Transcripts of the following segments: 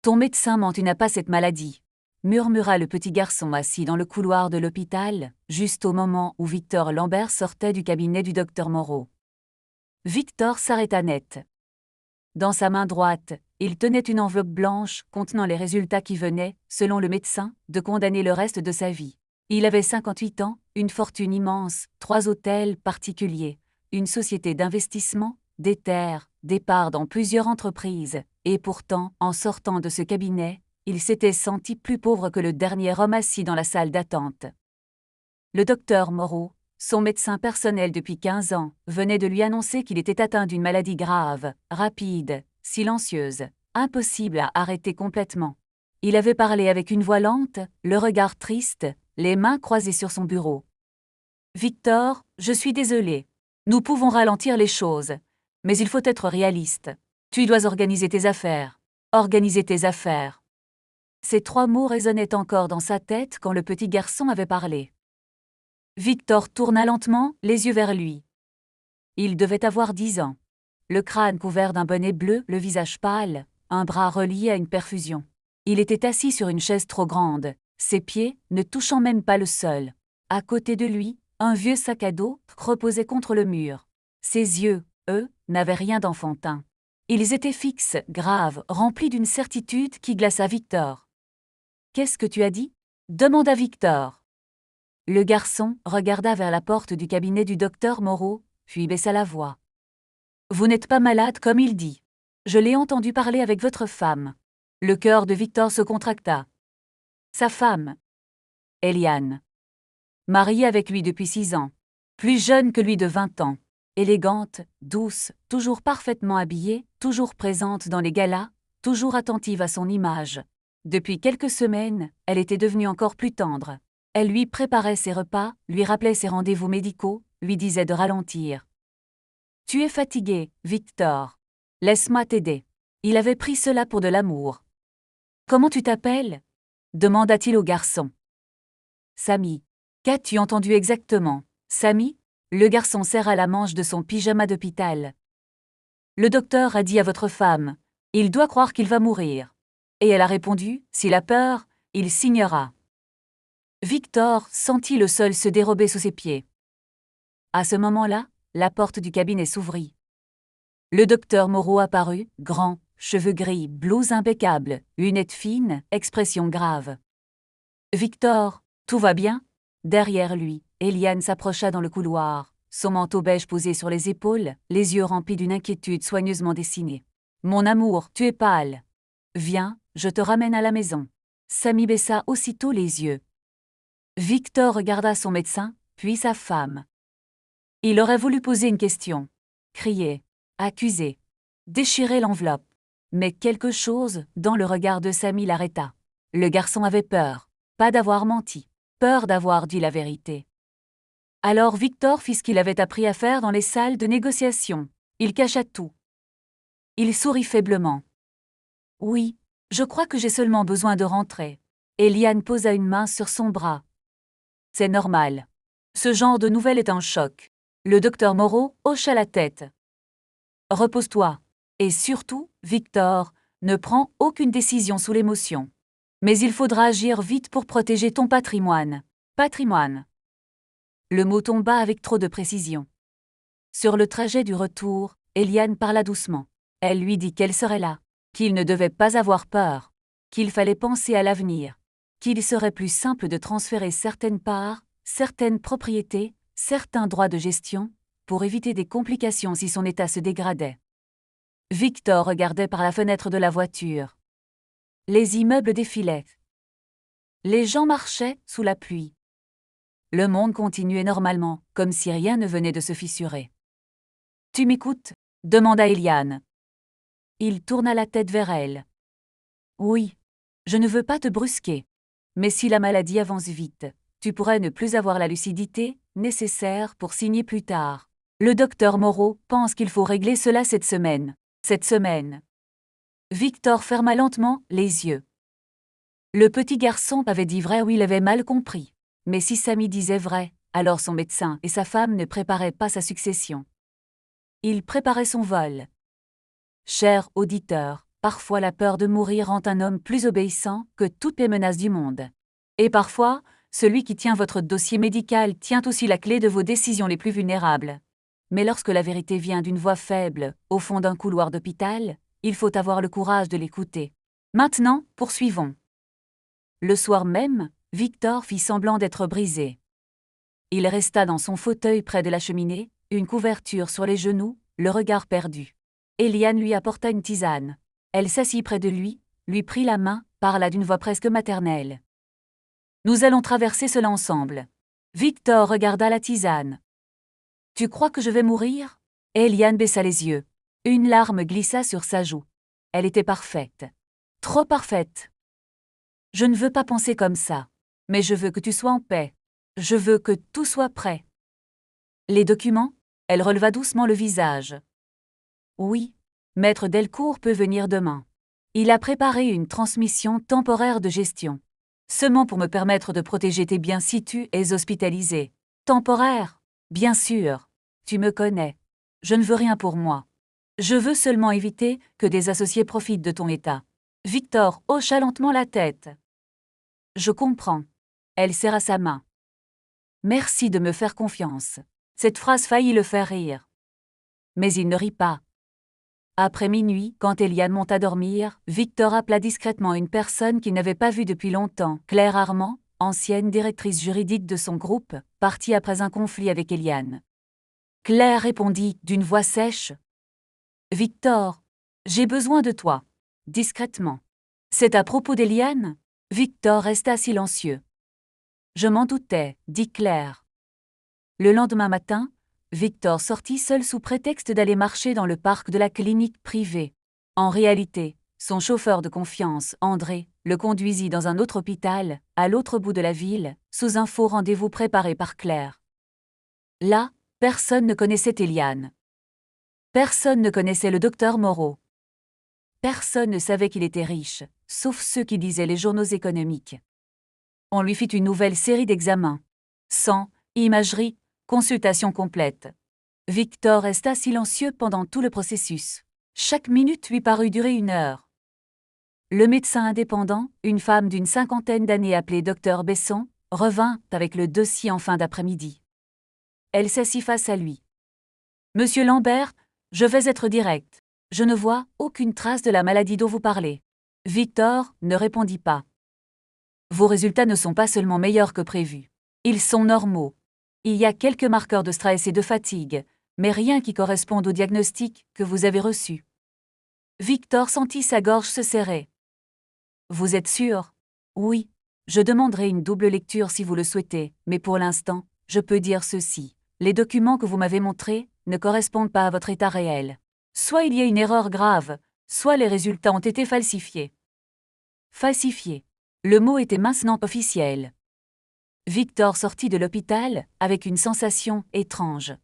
Ton médecin ment, tu n'as pas cette maladie, murmura le petit garçon assis dans le couloir de l'hôpital, juste au moment où Victor Lambert sortait du cabinet du docteur Moreau. Victor s'arrêta net. Dans sa main droite, il tenait une enveloppe blanche contenant les résultats qui venaient, selon le médecin, de condamner le reste de sa vie. Il avait 58 ans, une fortune immense, 3 hôtels particuliers, une société d'investissement, des terres, des parts dans plusieurs entreprises, et pourtant, en sortant de ce cabinet, il s'était senti plus pauvre que le dernier homme assis dans la salle d'attente. Le docteur Moreau, son médecin personnel depuis 15 ans, venait de lui annoncer qu'il était atteint d'une maladie grave, rapide, silencieuse, impossible à arrêter complètement. Il avait parlé avec une voix lente, le regard triste, les mains croisées sur son bureau. « Victor, je suis désolé. Nous pouvons ralentir les choses. Mais il faut être réaliste. Tu dois organiser tes affaires. Organiser tes affaires. » Ces 3 mots résonnaient encore dans sa tête quand le petit garçon avait parlé. Victor tourna lentement les yeux vers lui. Il devait avoir 10 ans. Le crâne couvert d'un bonnet bleu, le visage pâle, un bras relié à une perfusion. Il était assis sur une chaise trop grande, ses pieds ne touchant même pas le sol. À côté de lui, un vieux sac à dos reposait contre le mur. Ses yeux, eux, n'avaient rien d'enfantin. Ils étaient fixes, graves, remplis d'une certitude qui glaça Victor. « Qu'est-ce que tu as dit » demanda Victor. Le garçon regarda vers la porte du cabinet du docteur Moreau, puis baissa la voix. « Vous n'êtes pas malade comme il dit. Je l'ai entendu parler avec votre femme. » Le cœur de Victor se contracta. Sa femme, Eliane. Mariée avec lui depuis 6 ans. Plus jeune que lui de 20 ans. Élégante, douce, toujours parfaitement habillée, toujours présente dans les galas, toujours attentive à son image. Depuis quelques semaines, elle était devenue encore plus tendre. Elle lui préparait ses repas, lui rappelait ses rendez-vous médicaux, lui disait de ralentir. « Tu es fatigué, Victor. Laisse-moi t'aider. » Il avait pris cela pour de l'amour. « Comment tu t'appelles » demanda-t-il au garçon. « Samy. »« Qu'as-tu entendu exactement, Samy ?» Le garçon serra la manche de son pyjama d'hôpital. « Le docteur a dit à votre femme, il doit croire qu'il va mourir. Et elle a répondu, s'il a peur, il signera. » Victor sentit le sol se dérober sous ses pieds. À ce moment-là, la porte du cabinet s'ouvrit. Le docteur Moreau apparut, grand, cheveux gris, blouse impeccable, lunettes fines, expression grave. « Victor, tout va bien ?» Derrière lui, Eliane s'approcha dans le couloir, son manteau beige posé sur les épaules, les yeux remplis d'une inquiétude soigneusement dessinée. « Mon amour, tu es pâle. Viens, je te ramène à la maison. » Samy baissa aussitôt les yeux. Victor regarda son médecin, puis sa femme. Il aurait voulu poser une question, crier, accuser, déchirer l'enveloppe. Mais quelque chose, dans le regard de Samy, l'arrêta. Le garçon avait peur, pas d'avoir menti, peur d'avoir dit la vérité. Alors Victor fit ce qu'il avait appris à faire dans les salles de négociation. Il cacha tout. Il sourit faiblement. « Oui, je crois que j'ai seulement besoin de rentrer. » Eliane posa une main sur son bras. « C'est normal. Ce genre de nouvelle est un choc. » Le docteur Moreau hocha la tête. « Repose-toi. Et surtout, Victor, ne prends aucune décision sous l'émotion. Mais il faudra agir vite pour protéger ton patrimoine. » Patrimoine. Le mot tomba avec trop de précision. Sur le trajet du retour, Eliane parla doucement. Elle lui dit qu'elle serait là, qu'il ne devait pas avoir peur, qu'il fallait penser à l'avenir, qu'il serait plus simple de transférer certaines parts, certaines propriétés, certains droits de gestion, pour éviter des complications si son état se dégradait. Victor regardait par la fenêtre de la voiture. Les immeubles défilaient. Les gens marchaient sous la pluie. Le monde continuait normalement, comme si rien ne venait de se fissurer. « Tu m'écoutes » demanda Eliane. Il tourna la tête vers elle. « Oui, je ne veux pas te brusquer. Mais si la maladie avance vite, tu pourrais ne plus avoir la lucidité nécessaire pour signer plus tard. Le docteur Moreau pense qu'il faut régler cela cette semaine. Cette semaine. » Victor ferma lentement les yeux. Le petit garçon avait dit vrai ou il avait mal compris. Mais si Samy disait vrai, alors son médecin et sa femme ne préparaient pas sa succession. Ils préparaient son vol. Cher auditeur, parfois la peur de mourir rend un homme plus obéissant que toutes les menaces du monde. Et parfois, celui qui tient votre dossier médical tient aussi la clé de vos décisions les plus vulnérables. Mais lorsque la vérité vient d'une voix faible, au fond d'un couloir d'hôpital, il faut avoir le courage de l'écouter. Maintenant, poursuivons. Le soir même, Victor fit semblant d'être brisé. Il resta dans son fauteuil près de la cheminée, une couverture sur les genoux, le regard perdu. Eliane lui apporta une tisane. Elle s'assit près de lui prit la main, parla d'une voix presque maternelle. « Nous allons traverser cela ensemble. » Victor regarda la tisane. « Tu crois que je vais mourir ?» Eliane baissa les yeux. Une larme glissa sur sa joue. Elle était parfaite. Trop parfaite. « Je ne veux pas penser comme ça. Mais je veux que tu sois en paix. Je veux que tout soit prêt. » Les documents ? Elle releva doucement le visage. Oui, Maître Delcourt peut venir demain. Il a préparé une transmission temporaire de gestion. Seulement pour me permettre de protéger tes biens si tu es hospitalisé. Temporaire ? Bien sûr. Tu me connais. Je ne veux rien pour moi. Je veux seulement éviter que des associés profitent de ton état. Victor hocha lentement la tête. Je comprends. Elle serra sa main. Merci de me faire confiance. Cette phrase faillit le faire rire. Mais il ne rit pas. Après minuit, quand Eliane monta dormir, Victor appela discrètement une personne qu'il n'avait pas vue depuis longtemps, Claire Armand, ancienne directrice juridique de son groupe, partie après un conflit avec Eliane. Claire répondit d'une voix sèche. « Victor, j'ai besoin de toi. » Discrètement. « C'est à propos d'Eliane ?» Victor resta silencieux. « Je m'en doutais, » dit Claire. Le lendemain matin, Victor sortit seul sous prétexte d'aller marcher dans le parc de la clinique privée. En réalité, son chauffeur de confiance, André, le conduisit dans un autre hôpital, à l'autre bout de la ville, sous un faux rendez-vous préparé par Claire. Là, personne ne connaissait Eliane. Personne ne connaissait le docteur Moreau. Personne ne savait qu'il était riche, sauf ceux qui lisaient les journaux économiques. On lui fit une nouvelle série d'examens. Sang, imagerie, consultation complète. Victor resta silencieux pendant tout le processus. Chaque minute lui parut durer 1 heure. Le médecin indépendant, une femme d'une 50aine d'années appelée Dr Besson, revint avec le dossier en fin d'après-midi. Elle s'assit face à lui. « Monsieur Lambert, je vais être direct. Je ne vois aucune trace de la maladie dont vous parlez. » Victor ne répondit pas. « Vos résultats ne sont pas seulement meilleurs que prévu. Ils sont normaux. Il y a quelques marqueurs de stress et de fatigue, mais rien qui corresponde au diagnostic que vous avez reçu. » Victor sentit sa gorge se serrer. « Vous êtes sûr ? » ?»« Oui. Je demanderai une double lecture si vous le souhaitez, mais pour l'instant, je peux dire ceci. Les documents que vous m'avez montrés ne correspondent pas à votre état réel. Soit il y a une erreur grave, soit les résultats ont été falsifiés. Falsifiés. Le mot était maintenant officiel. Victor sortit de l'hôpital avec une sensation étrange.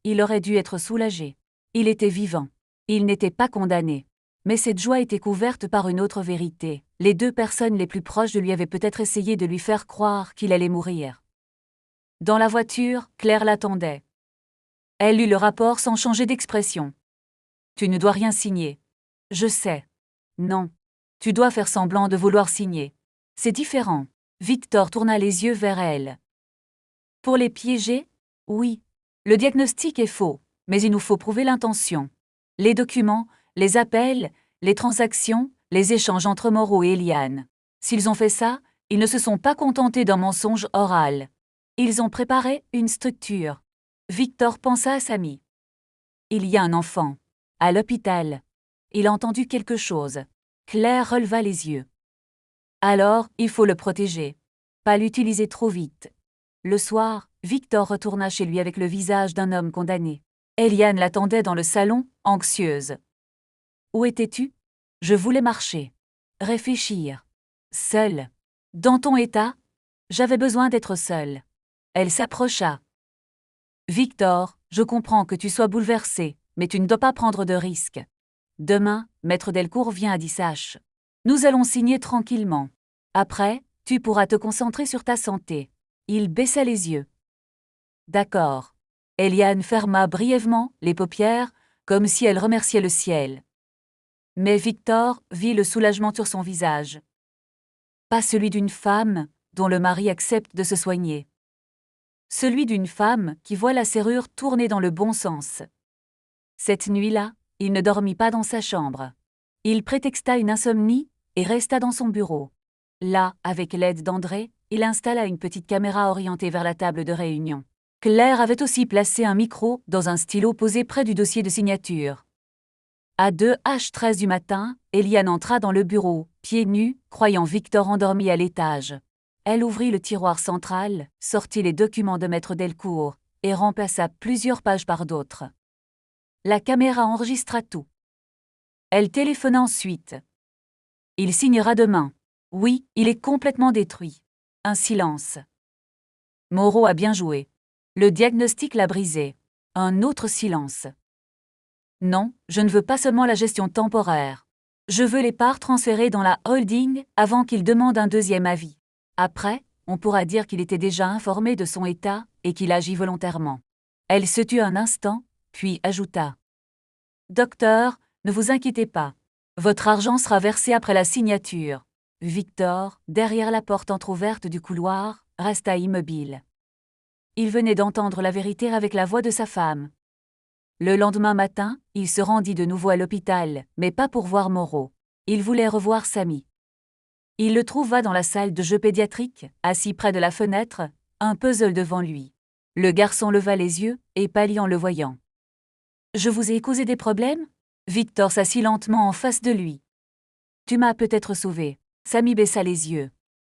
Il aurait dû être soulagé. Il était vivant. Il n'était pas condamné. Mais cette joie était couverte par une autre vérité. Les 2 personnes les plus proches de lui avaient peut-être essayé de lui faire croire qu'il allait mourir. Dans la voiture, Claire l'attendait. Elle lut le rapport sans changer d'expression. « Tu ne dois rien signer. »« Je sais. »« Non. Tu dois faire semblant de vouloir signer. C'est différent. » Victor tourna les yeux vers elle. « Pour les piéger ? Oui. Le diagnostic est faux, mais il nous faut prouver l'intention. Les documents, les appels, les transactions, les échanges entre Moreau et Eliane. S'ils ont fait ça, ils ne se sont pas contentés d'un mensonge oral. Ils ont préparé une structure. » Victor pensa à Samy. Il y a un enfant. À l'hôpital. Il a entendu quelque chose. Claire releva les yeux. Alors, il faut le protéger. Pas l'utiliser trop vite. Le soir, Victor retourna chez lui avec le visage d'un homme condamné. Eliane l'attendait dans le salon, anxieuse. Où étais-tu ? Je voulais marcher. Réfléchir. Seule. Dans ton état ? J'avais besoin d'être seule. Elle s'approcha. Victor, je comprends que tu sois bouleversé, mais tu ne dois pas prendre de risques. Demain, Maître Delcourt vient à Dissach. Nous allons signer tranquillement. Après, tu pourras te concentrer sur ta santé. Il baissa les yeux. D'accord. Eliane ferma brièvement les paupières, comme si elle remerciait le ciel. Mais Victor vit le soulagement sur son visage. Pas celui d'une femme dont le mari accepte de se soigner. Celui d'une femme qui voit la serrure tourner dans le bon sens. Cette nuit-là, il ne dormit pas dans sa chambre. Il prétexta une insomnie et resta dans son bureau. Là, avec l'aide d'André, il installa une petite caméra orientée vers la table de réunion. Claire avait aussi placé un micro dans un stylo posé près du dossier de signature. À 2h13 du matin, Eliane entra dans le bureau, pieds nus, croyant Victor endormi à l'étage. Elle ouvrit le tiroir central, sortit les documents de Maître Delcourt et remplaça plusieurs pages par d'autres. La caméra enregistra tout. Elle téléphona ensuite. Il signera demain. Oui, il est complètement détruit. Un silence. Moreau a bien joué. Le diagnostic l'a brisé. Un autre silence. Non, je ne veux pas seulement la gestion temporaire. Je veux les parts transférées dans la holding avant qu'il demande un deuxième avis. Après, on pourra dire qu'il était déjà informé de son état et qu'il agit volontairement. Elle se tut un instant, puis ajouta. Docteur, ne vous inquiétez pas. Votre argent sera versé après la signature. Victor, derrière la porte entr'ouverte du couloir, resta immobile. Il venait d'entendre la vérité avec la voix de sa femme. Le lendemain matin, il se rendit de nouveau à l'hôpital, mais pas pour voir Moreau. Il voulait revoir Samy. Il le trouva dans la salle de jeux pédiatrique, assis près de la fenêtre, un puzzle devant lui. Le garçon leva les yeux et pâlit en le voyant. « Je vous ai causé des problèmes ?» Victor s'assit lentement en face de lui. « Tu m'as peut-être sauvé. » Samy baissa les yeux.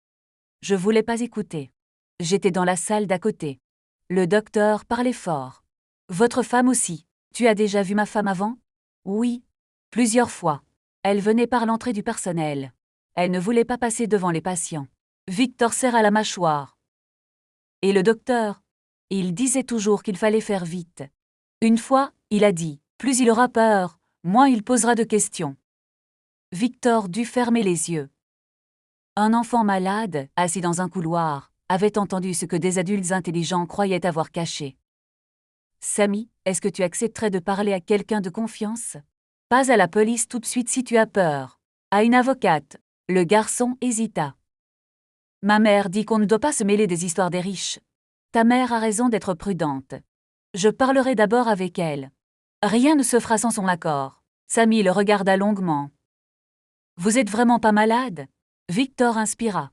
« Je voulais pas écouter. J'étais dans la salle d'à côté. » Le docteur parlait fort. « Votre femme aussi. Tu as déjà vu ma femme avant ?»« Oui. Plusieurs fois. Elle venait par l'entrée du personnel. Elle ne voulait pas passer devant les patients. » Victor serra la mâchoire. « Et le docteur ? Il disait toujours qu'il fallait faire vite. Une fois, il a dit, plus il aura peur, moins il posera de questions. » Victor dut fermer les yeux. Un enfant malade, assis dans un couloir, avait entendu ce que des adultes intelligents croyaient avoir caché. « Samy, est-ce que tu accepterais de parler à quelqu'un de confiance ? Pas à la police tout de suite si tu as peur. À une avocate. » Le garçon hésita. « Ma mère dit qu'on ne doit pas se mêler des histoires des riches. Ta mère a raison d'être prudente. Je parlerai d'abord avec elle. Rien ne se fera sans son accord. » Samy le regarda longuement. « Vous êtes vraiment pas malade ?» Victor inspira.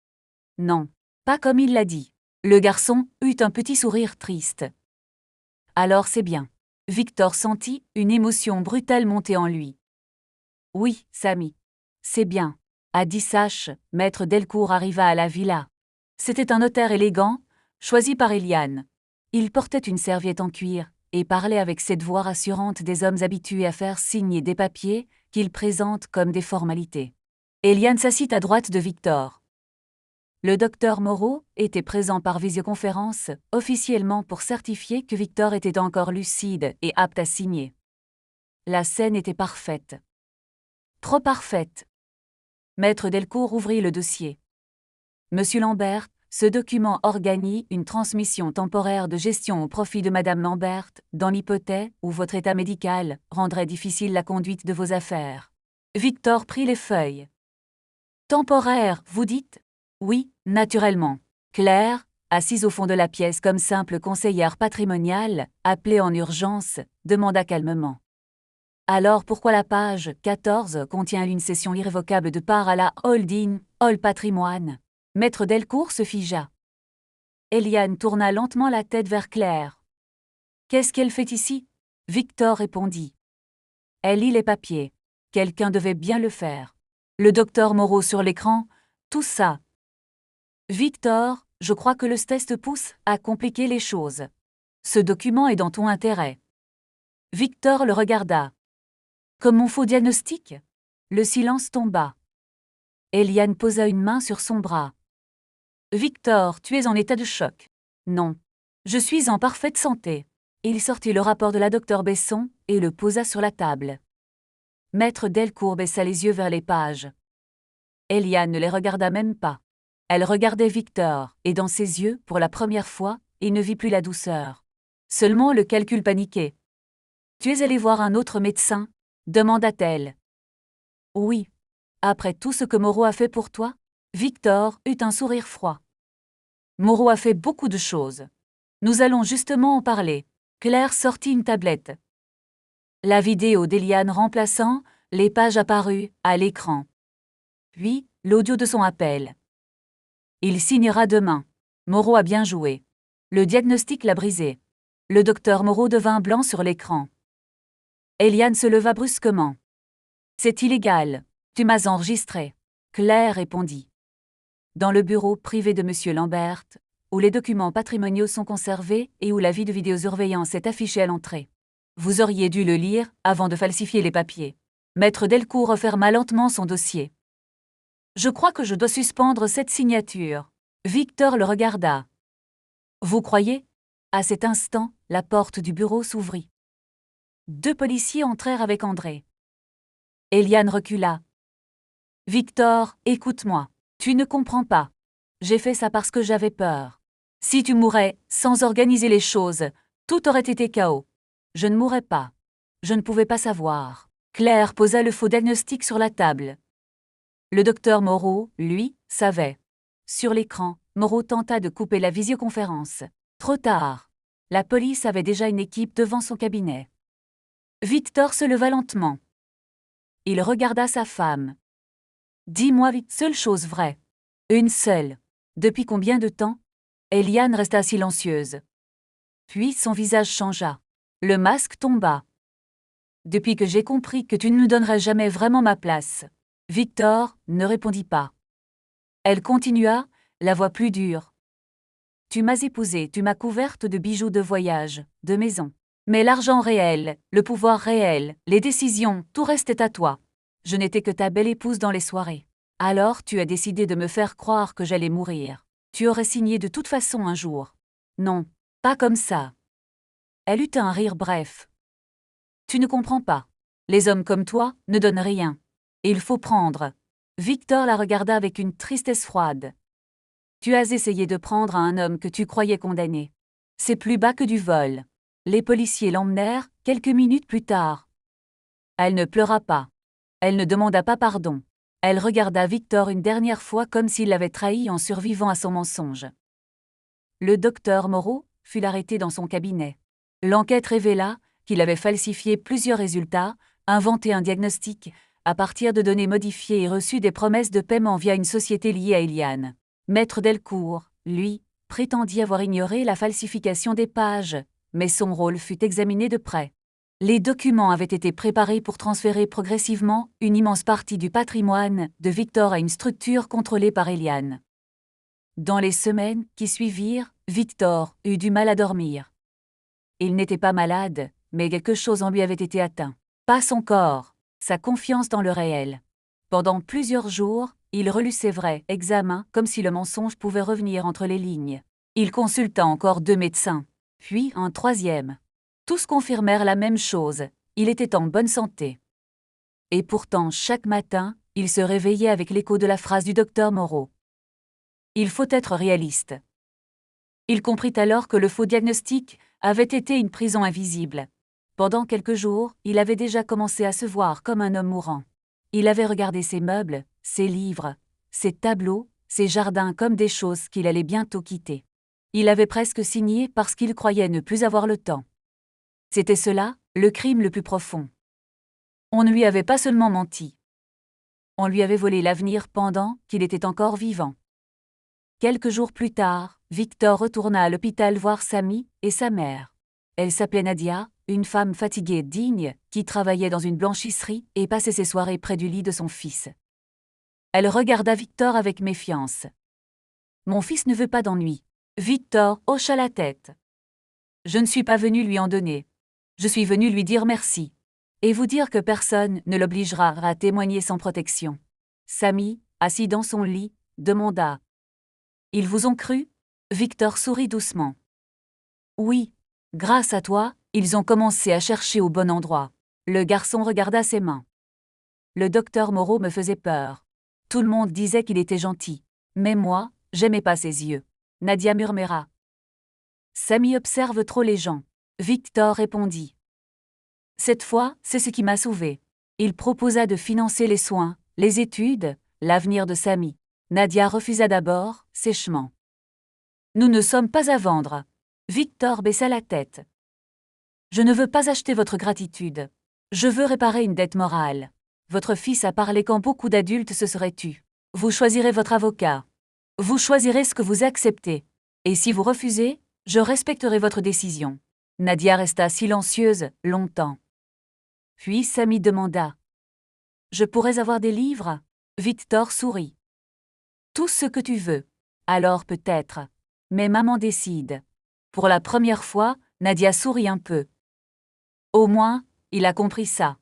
« Non, pas comme il l'a dit. » Le garçon eut un petit sourire triste. « Alors c'est bien. » Victor sentit une émotion brutale monter en lui. « Oui, Samy. C'est bien. » À 10h, Maître Delcourt arriva à la villa. C'était un notaire élégant, choisi par Eliane. Il portait une serviette en cuir et parlait avec cette voix rassurante des hommes habitués à faire signer des papiers qu'ils présentent comme des formalités. Eliane s'assit à droite de Victor. Le docteur Moreau était présent par visioconférence, officiellement pour certifier que Victor était encore lucide et apte à signer. La scène était parfaite. Trop parfaite. Maître Delcourt ouvrit le dossier. « Monsieur Lambert, ce document organise une transmission temporaire de gestion au profit de Madame Lambert, dans l'hypothèse où votre état médical rendrait difficile la conduite de vos affaires. » Victor prit les feuilles. « Temporaire, vous dites ? » ?»« Oui, naturellement. » Claire, assise au fond de la pièce comme simple conseillère patrimoniale, appelée en urgence, demanda calmement. Alors pourquoi la page 14 contient une cession irrévocable de part à la holding, All Patrimoine ? Maître Delcourt se figea. Eliane tourna lentement la tête vers Claire. Qu'est-ce qu'elle fait ici ? Victor répondit. Elle lit les papiers. Quelqu'un devait bien le faire. Le docteur Moreau sur l'écran, tout ça. Victor, je crois que le test pousse à compliquer les choses. Ce document est dans ton intérêt. Victor le regarda. Comme mon faux diagnostic ? Le silence tomba. Eliane posa une main sur son bras. Victor, tu es en état de choc. Non. Je suis en parfaite santé. Il sortit le rapport de la docteure Besson et le posa sur la table. Maître Delcourt baissa les yeux vers les pages. Eliane ne les regarda même pas. Elle regardait Victor, et dans ses yeux, pour la première fois, il ne vit plus la douceur. Seulement le calcul paniqué. « Tu es allé voir un autre médecin ?» demanda-t-elle. Oui. Après tout ce que Moreau a fait pour toi? Victor eut un sourire froid. Moreau a fait beaucoup de choses. Nous allons justement en parler. Claire sortit une tablette. La vidéo d'Eliane remplaçant les pages apparues à l'écran. Puis, l'audio de son appel. Il signera demain. Moreau a bien joué. Le diagnostic l'a brisé. Le docteur Moreau devint blanc sur l'écran. Eliane se leva brusquement. C'est illégal. Tu m'as enregistré. Claire répondit. Dans le bureau privé de M. Lambert, où les documents patrimoniaux sont conservés et où l'avis de vidéosurveillance est affiché à l'entrée. Vous auriez dû le lire avant de falsifier les papiers. Maître Delcourt referma lentement son dossier. Je crois que je dois suspendre cette signature. Victor le regarda. Vous croyez? À cet instant, la porte du bureau s'ouvrit. 2 policiers entrèrent avec André. Eliane recula. Victor, écoute-moi. Tu ne comprends pas. J'ai fait ça parce que j'avais peur. Si tu mourais, sans organiser les choses, tout aurait été chaos. Je ne mourrais pas. Je ne pouvais pas savoir. Claire posa le faux diagnostic sur la table. Le docteur Moreau, lui, savait. Sur l'écran, Moreau tenta de couper la visioconférence. Trop tard. La police avait déjà une équipe devant son cabinet. Victor se leva lentement. Il regarda sa femme. Dis-moi vite, seule chose vraie. Une seule. Depuis combien de temps? Eliane resta silencieuse. Puis son visage changea. Le masque tomba. Depuis que j'ai compris que tu ne me donnerais jamais vraiment ma place. Victor ne répondit pas. Elle continua, la voix plus dure. Tu m'as épousée, tu m'as couverte de bijoux de voyage, de maison. Mais l'argent réel, le pouvoir réel, les décisions, tout restait à toi. Je n'étais que ta belle épouse dans les soirées. Alors tu as décidé de me faire croire que j'allais mourir. Tu aurais signé de toute façon un jour. Non, pas comme ça. Elle eut un rire bref. Tu ne comprends pas. Les hommes comme toi ne donnent rien. Il faut prendre. Victor la regarda avec une tristesse froide. Tu as essayé de prendre à un homme que tu croyais condamné. C'est plus bas que du vol. Les policiers l'emmenèrent quelques minutes plus tard. Elle ne pleura pas. Elle ne demanda pas pardon. Elle regarda Victor une dernière fois comme s'il l'avait trahi en survivant à son mensonge. Le docteur Moreau fut arrêté dans son cabinet. L'enquête révéla qu'il avait falsifié plusieurs résultats, inventé un diagnostic, à partir de données modifiées et reçu des promesses de paiement via une société liée à Eliane. Maître Delcourt, lui, prétendit avoir ignoré la falsification des pages, mais son rôle fut examiné de près. Les documents avaient été préparés pour transférer progressivement une immense partie du patrimoine de Victor à une structure contrôlée par Eliane. Dans les semaines qui suivirent, Victor eut du mal à dormir. Il n'était pas malade, mais quelque chose en lui avait été atteint. Pas son corps, sa confiance dans le réel. Pendant plusieurs jours, il relut ses vrais examens comme si le mensonge pouvait revenir entre les lignes. Il consulta encore 2 médecins, puis un 3e. Tous confirmèrent la même chose, il était en bonne santé. Et pourtant, chaque matin, il se réveillait avec l'écho de la phrase du docteur Moreau. Il faut être réaliste. Il comprit alors que le faux diagnostic avait été une prison invisible. Pendant quelques jours, il avait déjà commencé à se voir comme un homme mourant. Il avait regardé ses meubles, ses livres, ses tableaux, ses jardins comme des choses qu'il allait bientôt quitter. Il avait presque signé parce qu'il croyait ne plus avoir le temps. C'était cela, le crime le plus profond. On ne lui avait pas seulement menti. On lui avait volé l'avenir pendant qu'il était encore vivant. Quelques jours plus tard, Victor retourna à l'hôpital voir Samy et sa mère. Elle s'appelait Nadia, une femme fatiguée et digne, qui travaillait dans une blanchisserie et passait ses soirées près du lit de son fils. Elle regarda Victor avec méfiance. « Mon fils ne veut pas d'ennui. » Victor hocha la tête. « Je ne suis pas venu lui en donner. Je suis venu lui dire merci. Et vous dire que personne ne l'obligera à témoigner sans protection. » Samy, assis dans son lit, demanda. « Ils vous ont cru ?» Victor sourit doucement. « Oui, grâce à toi, ils ont commencé à chercher au bon endroit. » Le garçon regarda ses mains. « Le docteur Moreau me faisait peur. Tout le monde disait qu'il était gentil. Mais moi, j'aimais pas ses yeux. » Nadia murmura. « Samy observe trop les gens. » Victor répondit. « Cette fois, c'est ce qui m'a sauvé. Il proposa de financer les soins, les études, l'avenir de Sami. Nadia refusa d'abord, sèchement. Nous ne sommes pas à vendre. Victor baissa la tête. Je ne veux pas acheter votre gratitude. Je veux réparer une dette morale. Votre fils a parlé quand beaucoup d'adultes se seraient tus. Vous choisirez votre avocat. Vous choisirez ce que vous acceptez. Et si vous refusez, je respecterai votre décision. Nadia resta silencieuse longtemps. Puis Sami demanda. Je pourrais avoir des livres? Victor sourit. Tout ce que tu veux. Alors peut-être. Mais maman décide. Pour la première fois, Nadia sourit un peu. Au moins, il a compris ça.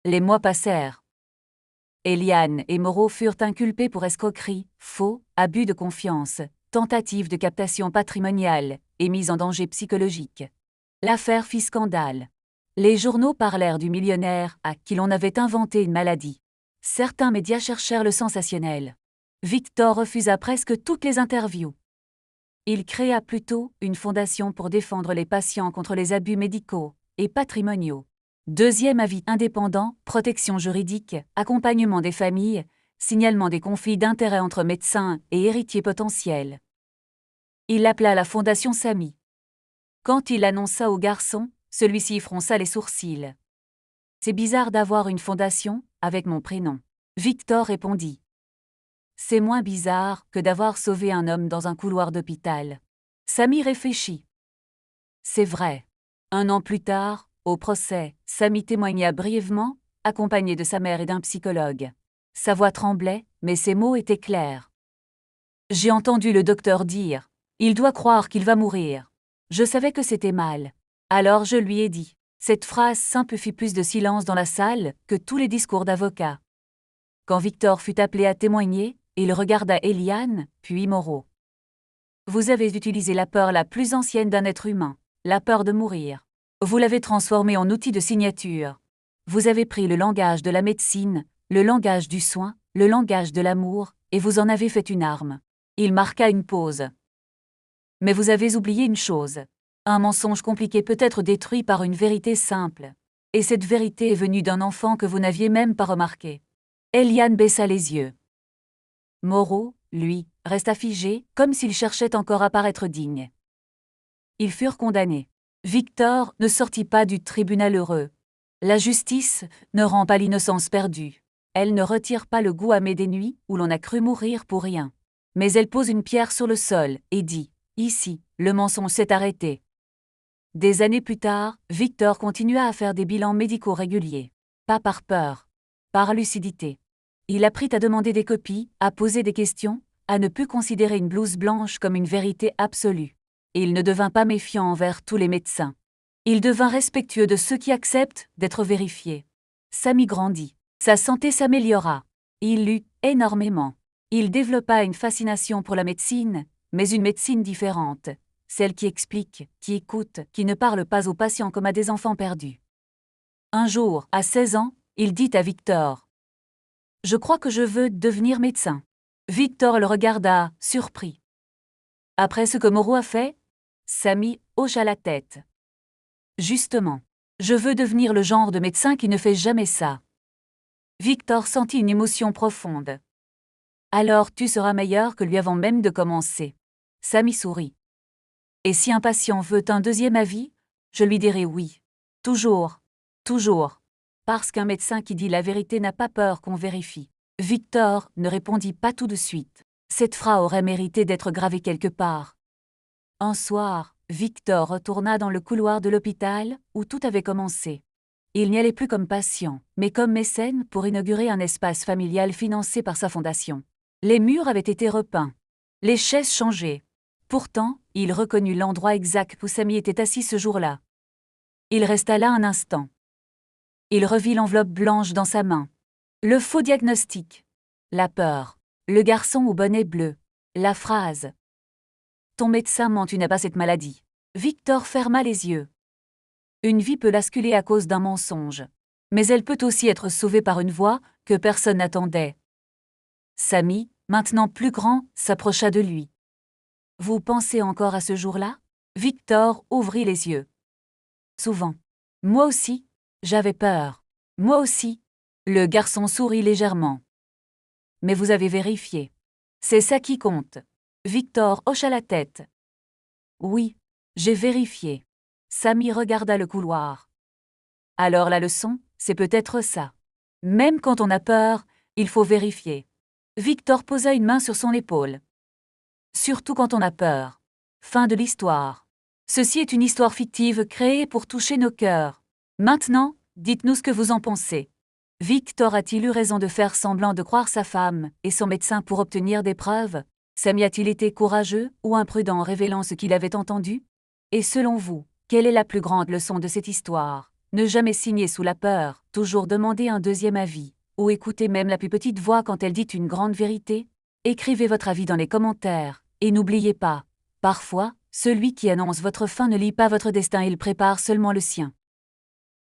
Les mois passèrent. Eliane et Moreau furent inculpés pour escroquerie, faux, abus de confiance, tentative de captation patrimoniale et mise en danger psychologique. L'affaire fit scandale. Les journaux parlèrent du millionnaire à qui l'on avait inventé une maladie. Certains médias cherchèrent le sensationnel. Victor refusa presque toutes les interviews. Il créa plutôt une fondation pour défendre les patients contre les abus médicaux et patrimoniaux. Deuxième avis indépendant, protection juridique, accompagnement des familles, signalement des conflits d'intérêts entre médecins et héritiers potentiels. Il l'appela la Fondation Sami. Quand il l'annonça au garçon, celui-ci fronça les sourcils. C'est bizarre d'avoir une fondation avec mon prénom. Victor répondit. C'est moins bizarre que d'avoir sauvé un homme dans un couloir d'hôpital. Sami réfléchit. C'est vrai. 1 an plus tard, au procès, Sami témoigna brièvement, accompagné de sa mère et d'un psychologue. Sa voix tremblait, mais ses mots étaient clairs. J'ai entendu le docteur dire « Il doit croire qu'il va mourir ». Je savais que c'était mal. Alors je lui ai dit. Cette phrase simple fit plus de silence dans la salle que tous les discours d'avocats. Quand Victor fut appelé à témoigner, il regarda Eliane, puis Moreau. Vous avez utilisé la peur la plus ancienne d'un être humain, la peur de mourir. Vous l'avez transformée en outil de signature. Vous avez pris le langage de la médecine, le langage du soin, le langage de l'amour, et vous en avez fait une arme. Il marqua une pause. Mais vous avez oublié une chose. Un mensonge compliqué peut être détruit par une vérité simple. Et cette vérité est venue d'un enfant que vous n'aviez même pas remarqué. Eliane baissa les yeux. Moreau, lui, resta figé, comme s'il cherchait encore à paraître digne. Ils furent condamnés. Victor ne sortit pas du tribunal heureux. La justice ne rend pas l'innocence perdue. Elle ne retire pas le goût amer des nuits où l'on a cru mourir pour rien. Mais elle pose une pierre sur le sol et dit « Ici, le mensonge s'est arrêté ». Des années plus tard, Victor continua à faire des bilans médicaux réguliers. Pas par peur, par lucidité. Il apprit à demander des copies, à poser des questions, à ne plus considérer une blouse blanche comme une vérité absolue. Et il ne devint pas méfiant envers tous les médecins. Il devint respectueux de ceux qui acceptent d'être vérifiés. Sami grandit. Sa santé s'améliora. Il lut énormément. Il développa une fascination pour la médecine, mais une médecine différente. Celle qui explique, qui écoute, qui ne parle pas aux patients comme à des enfants perdus. Un jour, à 16 ans, il dit à Victor. Je crois que je veux devenir médecin. Victor le regarda, surpris. Après ce que Moreau a fait, Sami hocha la tête. Justement, je veux devenir le genre de médecin qui ne fait jamais ça. Victor sentit une émotion profonde. Alors tu seras meilleur que lui avant même de commencer. Sami sourit. Et si un patient veut un deuxième avis, je lui dirai oui. Toujours, toujours. Parce qu'un médecin qui dit la vérité n'a pas peur qu'on vérifie. Victor ne répondit pas tout de suite. Cette phrase aurait mérité d'être gravée quelque part. Un soir, Victor retourna dans le couloir de l'hôpital où tout avait commencé. Il n'y allait plus comme patient, mais comme mécène pour inaugurer un espace familial financé par sa fondation. Les murs avaient été repeints. Les chaises changées. Pourtant, il reconnut l'endroit exact où Sami était assis ce jour-là. Il resta là un instant. Il revit l'enveloppe blanche dans sa main. Le faux diagnostic. La peur. Le garçon au bonnet bleu. La phrase. Ton médecin ment, tu n'as pas cette maladie. Victor ferma les yeux. Une vie peut basculer à cause d'un mensonge. Mais elle peut aussi être sauvée par une voix que personne n'attendait. Sami, maintenant plus grand, s'approcha de lui. Vous pensez encore à ce jour-là? Victor ouvrit les yeux. Souvent. Moi aussi, j'avais peur. Moi aussi. Le garçon sourit légèrement. Mais vous avez vérifié. C'est ça qui compte. Victor hocha la tête. Oui, j'ai vérifié. Samy regarda le couloir. Alors la leçon, c'est peut-être ça. Même quand on a peur, il faut vérifier. Victor posa une main sur son épaule. Surtout quand on a peur. Fin de l'histoire. Ceci est une histoire fictive créée pour toucher nos cœurs. Maintenant, dites-nous ce que vous en pensez. Victor a-t-il eu raison de faire semblant de croire sa femme et son médecin pour obtenir des preuves? Samy a-t-il été courageux ou imprudent en révélant ce qu'il avait entendu? Et selon vous, quelle est la plus grande leçon de cette histoire? Ne jamais signer sous la peur, toujours demander un deuxième avis, ou écouter même la plus petite voix quand elle dit une grande vérité? Écrivez votre avis dans les commentaires, et n'oubliez pas, parfois, celui qui annonce votre fin ne lit pas votre destin, il prépare seulement le sien.